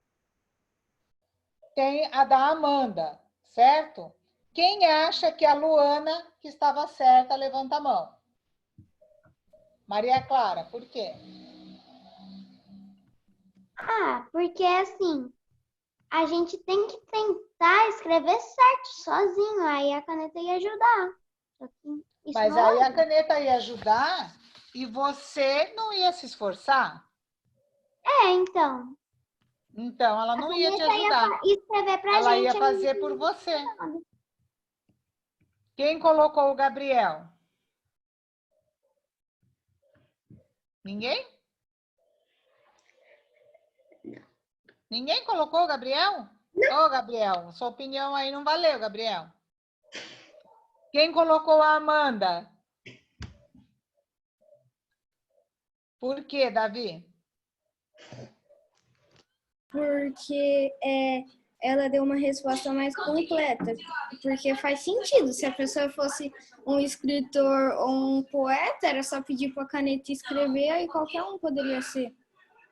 Tem a da Amanda, certo? Quem acha que a Luana que estava certa, levanta a mão. Maria Clara, por quê? Porque assim, a gente tem que tentar escrever certo sozinho, aí a caneta ia ajudar. Mas aí a caneta ia ajudar e você não ia se esforçar? Então. Então, ela não ia te Vanessa ia ajudar. escrever pra Ela gente. ia fazer por você. Quem colocou o Gabriel? Ninguém? Ninguém colocou o Gabriel? Ô, Gabriel, sua opinião aí não valeu, Gabriel. Quem colocou a Amanda? Por quê, Davi? Porque ela deu uma resposta mais completa. Porque faz sentido. Se a pessoa fosse um escritor ou um poeta, era só pedir para a caneta escrever, aí qualquer um poderia ser.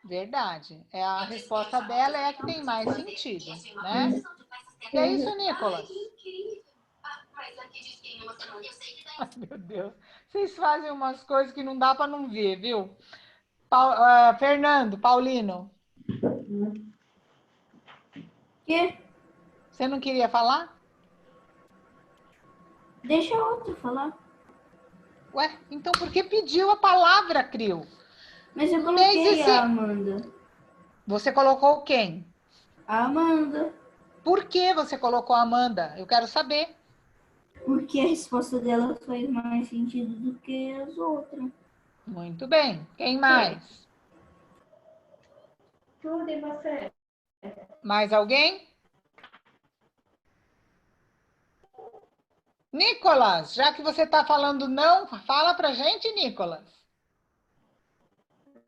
Verdade. A resposta dela é a que tem mais sentido, né? E é isso, Nicolas? Ai, meu Deus. Vocês fazem umas coisas que não dá para não ver, viu? Fernando, Paulino. Quê? Você não queria falar? Deixa a outra falar. Ué, então por que pediu a palavra, Crio? Mas eu coloquei a Amanda. Você colocou quem? A Amanda. Por que você colocou a Amanda? Eu quero saber. Porque a resposta dela faz mais sentido do que as outras. Muito bem. Quem mais? Tudo e você? Mais alguém? Nicolas, já que você está falando não, fala pra gente, Nicolas.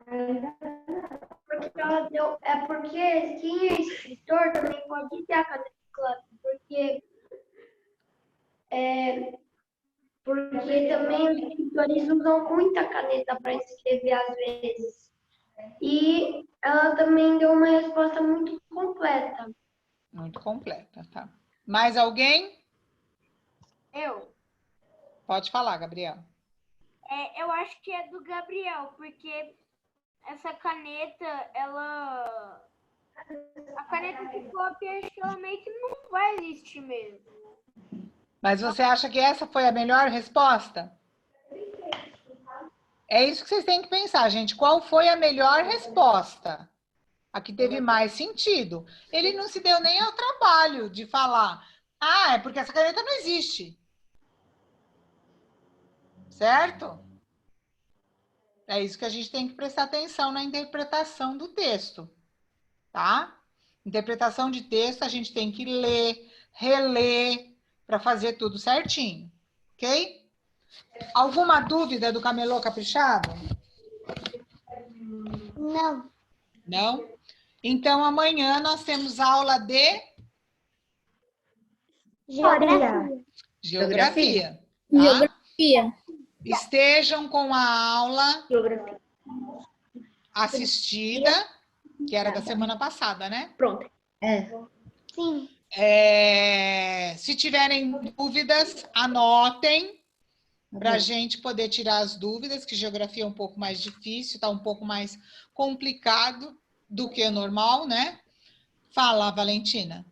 Porque ela deu, porque quem é escritor também pode ter a caneta clássica, porque também os escritores usam muita caneta para escrever às vezes. E ela também deu uma resposta muito completa. Muito completa, tá? Mais alguém? Eu. Pode falar, Gabriel. Eu acho que é do Gabriel, porque essa caneta, a caneta de cópia, acho que ela meio que não vai existir mesmo. Mas você acha que essa foi a melhor resposta? É isso que vocês têm que pensar, gente. Qual foi a melhor resposta? A que teve mais sentido. Ele não se deu nem ao trabalho de falar, é porque essa caneta não existe. Certo? É isso que a gente tem que prestar atenção na interpretação do texto, tá? Interpretação de texto a gente tem que ler, reler, para fazer tudo certinho, ok? Alguma dúvida do Camelô Caprichado? Não. Não? Então, amanhã nós temos aula de Geografia. geografia. Tá? Geografia. Estejam com a aula Geografia. assistida, que era da semana passada, né? Pronto. Sim. Se tiverem dúvidas, anotem para a gente poder tirar as dúvidas, que geografia é um pouco mais difícil, está um pouco mais complicado do que o normal, né? Fala, Valentina.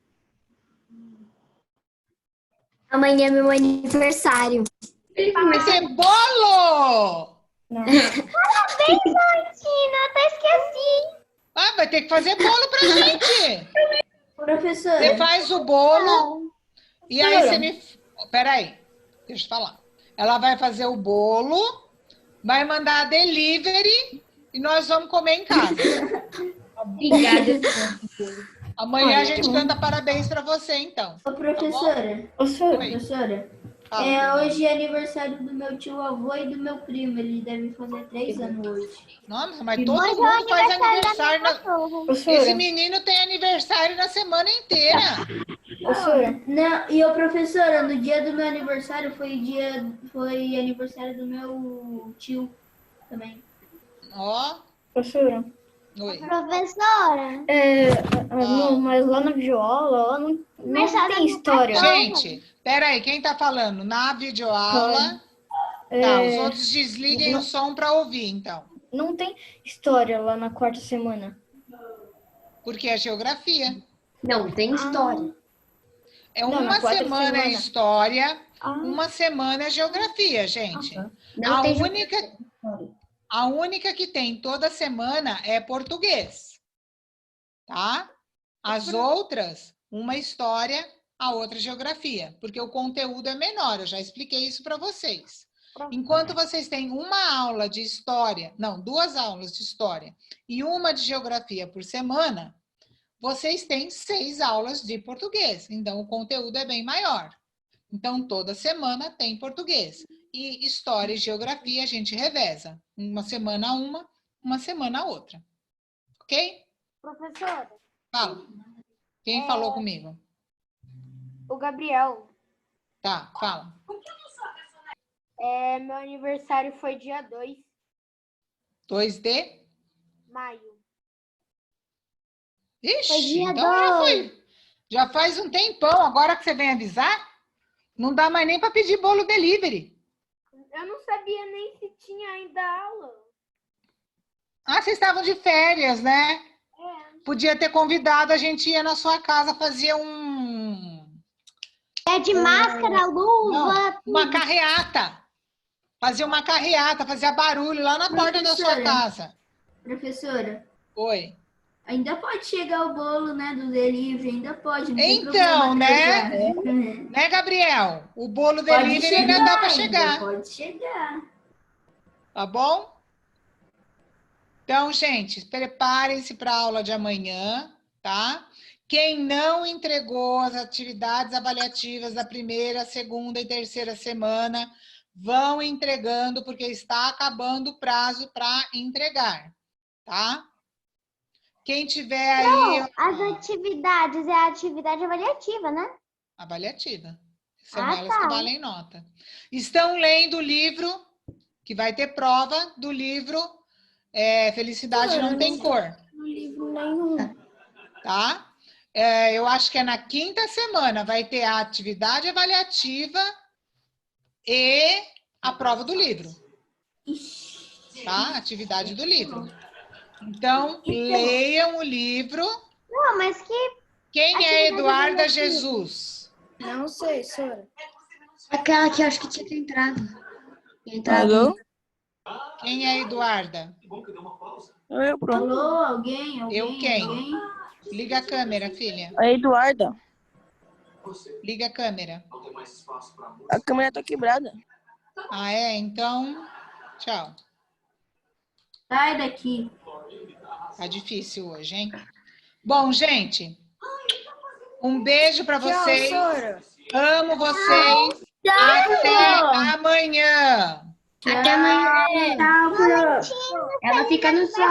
Amanhã é meu aniversário. Vai ter bolo! Parabéns, Valentina. Até esqueci. Vai ter que fazer bolo pra gente. Professora. Você faz o bolo e aí você me... Peraí, deixa eu falar. Ela vai fazer o bolo, vai mandar a delivery e nós vamos comer em casa. Obrigada. Amanhã a gente canta parabéns para você, então. Ô, professora. Professora. Fala, Hoje é aniversário do meu tio avô e do meu primo. Eles devem fazer 3 anos hoje. Nossa, mas todo mundo faz aniversário. Esse menino tem aniversário na semana inteira. Professora. Não, e ô, professora, no dia do meu aniversário foi aniversário do meu tio também. Ó. Professora. Oi. Professora. Não, mas lá na viola, lá não tem história. Gente, peraí, quem tá falando? Na videoaula. Tá, os outros desliguem o som para ouvir, então. Não tem história lá na quarta semana. Porque é geografia. Não, tem história. É uma semana é história, uma semana é geografia, gente. Não tem A única que tem toda semana é português. Tá? As outras, uma história, a outra geografia, porque o conteúdo é menor, eu já expliquei isso para vocês. Enquanto vocês têm uma aula de história, não, 2 aulas de história e uma de geografia por semana, vocês têm 6 aulas de português, então o conteúdo é bem maior. Então, toda semana tem português. E história e geografia a gente reveza. Uma semana uma semana outra. Ok? Professora, Fala. Quem falou comigo? o Gabriel. Tá, fala. Meu aniversário foi dia 2 2 de? maio. Ixi, dia então já foi. Já faz um tempão. Agora que você vem avisar, não dá mais nem para pedir bolo delivery. Eu não sabia nem se tinha ainda aula. Ah, vocês estavam de férias, né? Podia ter convidado, a gente ia na sua casa fazer É de máscara, luva. uma carreata. Fazer uma carreata, fazer barulho lá na porta da sua casa. Professora, Oi. ainda pode chegar o bolo, né, do delivery, ainda pode. Não tem Então, problema, né? Uhum. Né, Gabriel? O bolo Pode delivery ainda dá para chegar. Pode chegar. Tá bom? Então, gente, preparem-se para a aula de amanhã, tá? Quem não entregou as atividades avaliativas da primeira, segunda e terceira semana, vão entregando, porque está acabando o prazo para entregar, tá? Quem tiver aí... Não, as atividades é a atividade avaliativa, né? Avaliativa. São elas tá. que valem nota. Estão lendo o livro, que vai ter prova do livro Felicidade Não Tem Cor. No livro nenhum. Tá? Eu acho que é na 5ª semana, vai ter a atividade avaliativa e a prova do livro. Tá? Atividade do livro. Então, leiam o livro. Não, mas que... Quem é Eduarda Jesus? Não sei, Sora. Aquela que eu acho que tinha que entrar. Alô? Quem é Eduarda? Eu, pronto. Alô, alguém? Eu quem? Alguém? Liga a câmera, filha. A Eduarda. Liga a câmera. A câmera tá quebrada. Ah, é? Então, tchau. Sai daqui. Tá difícil hoje, hein? Bom, gente, um beijo para vocês. Tchau, Sora. Amo vocês. Até amanhã. Até amanhã. Ela fica no sol.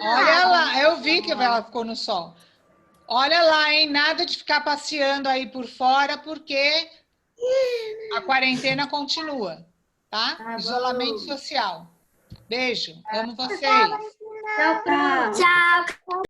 Olha lá, eu vi que ela ficou no sol. Olha lá, hein? Nada de ficar passeando aí por fora, porque a quarentena continua, tá? Isolamento social. Beijo, amo vocês. Tchau, tchau. Tchau.